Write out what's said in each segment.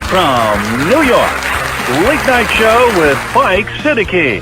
From New York, Late Night Show with Mike Siddiqui.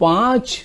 5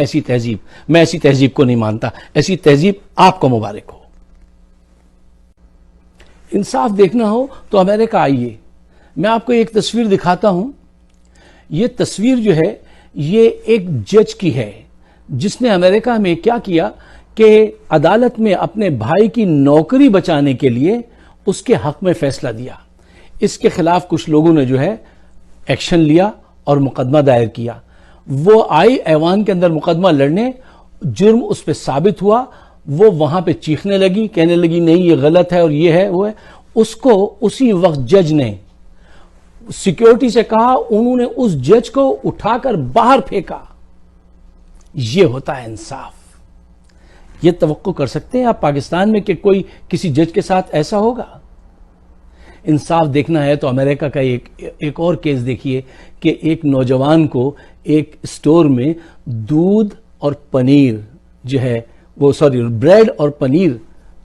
ایسی تہذیب، میں ایسی تہذیب کو نہیں مانتا. ایسی تہذیب آپ کو مبارک ہو. انصاف دیکھنا ہو تو امریکہ آئیے. میں آپ کو ایک تصویر دکھاتا ہوں. یہ تصویر جو ہے یہ ایک جج کی ہے جس نے امریکہ میں کیا کیا کہ عدالت میں اپنے بھائی کی نوکری بچانے کے لیے اس کے حق میں فیصلہ دیا. اس کے خلاف کچھ لوگوں نے جو ہے ایکشن لیا اور مقدمہ دائر کیا. وہ آئی ایوان کے اندر مقدمہ لڑنے، جرم اس پہ ثابت ہوا، وہ وہاں پہ چیخنے لگی، کہنے لگی نہیں یہ غلط ہے اور یہ ہے وہ ہے. اس کو اسی وقت جج نے سیکیورٹی سے کہا، انہوں نے اس جج کو اٹھا کر باہر پھینکا. یہ ہوتا ہے انصاف. یہ توقع کر سکتے ہیں آپ پاکستان میں کہ کوئی کسی جج کے ساتھ ایسا ہوگا؟ انصاف دیکھنا ہے تو امریکہ کا ایک اور کیس دیکھیے کہ ایک نوجوان کو ایک اسٹور میں دودھ اور پنیر جو ہے وہ بریڈ اور پنیر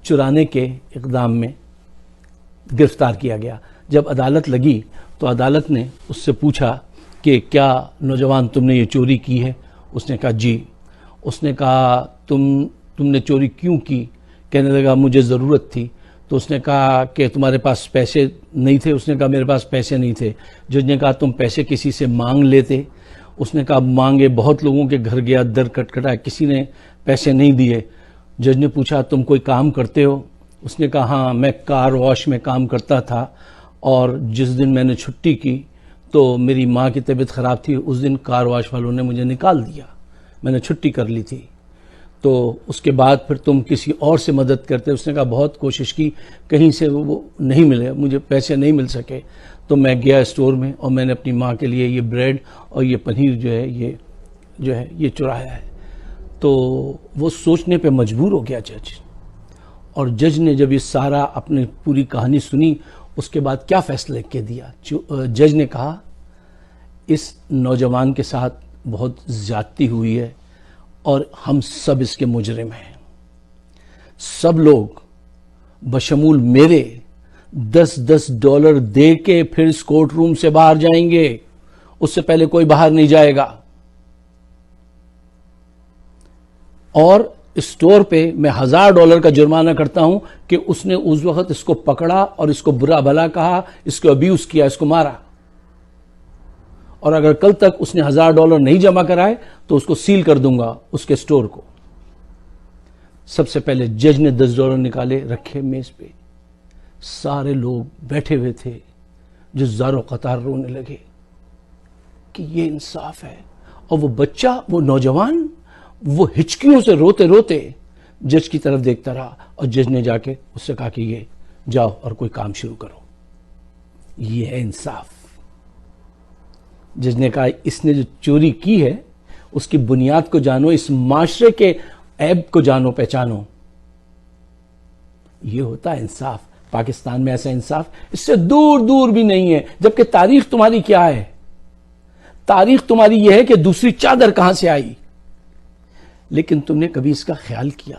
چرانے کے اقدام میں گرفتار کیا گیا. جب عدالت لگی تو عدالت نے اس سے پوچھا کہ کیا نوجوان تم نے یہ چوری کی ہے؟ اس نے کہا جی. اس نے کہا تم نے چوری کیوں کی؟ کہنے لگا مجھے ضرورت تھی. تو اس نے کہا کہ تمہارے پاس پیسے نہیں تھے؟ اس نے کہا میرے پاس پیسے نہیں تھے. جج نے کہا تم پیسے کسی سے مانگ لیتے؟ اس نے کہا مانگے، بہت لوگوں کے گھر گیا، در کٹکھٹایا، کسی نے پیسے نہیں دیے. جج نے پوچھا تم کوئی کام کرتے ہو؟ اس نے کہا ہاں میں کار واش میں کام کرتا تھا، اور جس دن میں نے چھٹی کی تو میری ماں کی طبیعت خراب تھی، اس دن کار واش والوں نے مجھے نکال دیا، میں نے چھٹی کر لی تھی. تو اس کے بعد پھر تم کسی اور سے مدد کرتے؟ اس نے کہا بہت کوشش کی، کہیں سے وہ نہیں ملے، مجھے پیسے نہیں مل سکے. تو میں گیا اسٹور میں اور میں نے اپنی ماں کے لیے یہ بریڈ اور یہ پنیر جو ہے یہ چرایا ہے. تو وہ سوچنے پہ مجبور ہو گیا جج. اور جج نے جب یہ سارا اپنی پوری کہانی سنی، اس کے بعد کیا فیصلہ کے دیا؟ جج نے کہا اس نوجوان کے ساتھ بہت زیادتی ہوئی ہے اور ہم سب اس کے مجرم ہیں. سب لوگ بشمول میرے $10 دے کے پھر اس کورٹ روم سے باہر جائیں گے، اس سے پہلے کوئی باہر نہیں جائے گا. اور اسٹور پہ میں $1000 کا جرمانہ کرتا ہوں کہ اس نے اس وقت اس کو پکڑا اور اس کو برا بھلا کہا، اس کو ابیوز کیا، اس کو مارا. اور اگر کل تک اس نے $1000 نہیں جمع کرائے تو اس کو سیل کر دوں گا اس کے اسٹور کو. سب سے پہلے جج نے $10 نکالے، رکھے میز پہ. سارے لوگ بیٹھے ہوئے تھے جو زارو قطار رونے لگے کہ یہ انصاف ہے. اور وہ بچہ، وہ نوجوان، وہ ہچکیوں سے روتے روتے جج کی طرف دیکھتا رہا. اور جج نے جا کے اس سے کہا کہ یہ جاؤ اور کوئی کام شروع کرو. یہ ہے انصاف. جج نے کہا اس نے جو چوری کی ہے اس کی بنیاد کو جانو، اس معاشرے کے عیب کو جانو، پہچانو. یہ ہوتا ہے انصاف. پاکستان میں ایسا انصاف اس سے دور دور بھی نہیں ہے. جبکہ تاریخ تمہاری کیا ہے؟ تاریخ تمہاری یہ ہے کہ دوسری چادر کہاں سے آئی. لیکن تم نے کبھی اس کا خیال کیا؟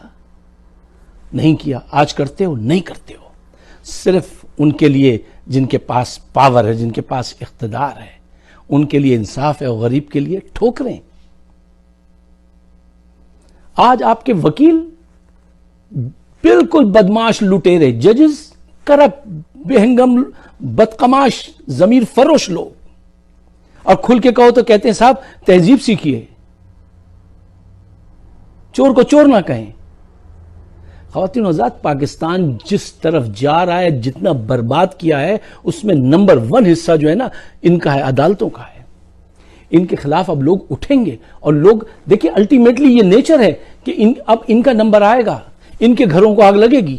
نہیں کیا. آج کرتے ہو؟ نہیں کرتے ہو. صرف ان کے لیے جن کے پاس پاور ہے، جن کے پاس اقتدار ہے، ان کے لیے انصاف ہے اور غریب کے لیے ٹھوکریں. آج آپ کے وکیل بالکل بدماش لٹیرے، ججز کرپٹ، بہنگم، بدقماش، ضمیر فروش لوگ. اور کھل کے کہو تو کہتے ہیں صاحب تہذیب سیکھیے، چور کو چور نہ کہیں. خواتین و حضرات، پاکستان جس طرف جا رہا ہے، جتنا برباد کیا ہے، اس میں نمبر 1 حصہ جو ہے نا ان کا ہے، عدالتوں کا ہے. ان کے خلاف اب لوگ اٹھیں گے. اور لوگ دیکھیں الٹیمیٹلی یہ نیچر ہے کہ اب ان کا نمبر آئے گا، ان کے گھروں کو آگ لگے گی.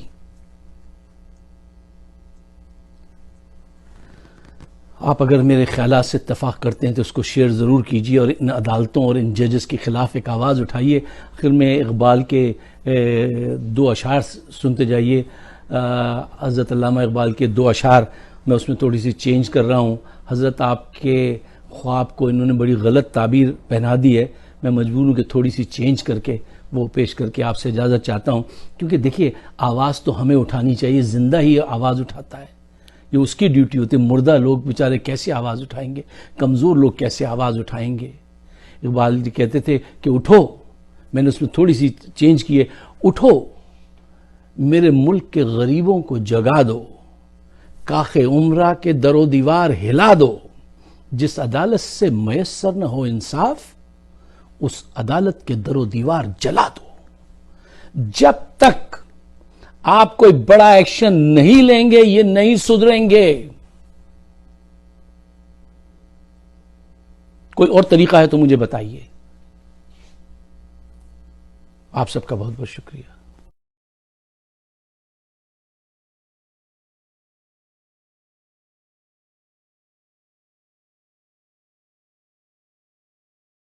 آپ اگر میرے خیالات سے اتفاق کرتے ہیں تو اس کو شیئر ضرور کیجیے اور ان عدالتوں اور ان ججز کے خلاف ایک آواز اٹھائیے. آخر میں اقبال کے 2 اشعار سنتے جائیے. حضرت علامہ اقبال کے 2 اشعار میں اس میں تھوڑی سی چینج کر رہا ہوں. حضرت آپ کے خواب کو انہوں نے بڑی غلط تعبیر پہنا دی ہے، میں مجبور ہوں کہ تھوڑی سی چینج کر کے وہ پیش کر کے آپ سے اجازت چاہتا ہوں. کیونکہ دیکھیے آواز تو ہمیں اٹھانی چاہیے، زندہ ہی آواز اٹھاتا ہے، یہ اس کی ڈیوٹی ہوتی ہے. مردہ لوگ بیچارے کیسے آواز اٹھائیں گے؟ کمزور لوگ کیسے آواز اٹھائیں گے؟ اقبال جی کہتے تھے کہ اٹھو میں نے اس میں تھوڑی سی چینج کی ہے. اٹھو میرے ملک کے غریبوں کو جگا دو, کاخ عمرہ کے در و دیوار ہلا دو. جس عدالت سے میسر نہ ہو انصاف اس عدالت کے در و دیوار جلا دو. جب تک آپ کوئی بڑا ایکشن نہیں لیں گے یہ نہیں سدھریں گے. کوئی اور طریقہ ہے تو مجھے بتائیے. آپ سب کا بہت بہت شکریہ.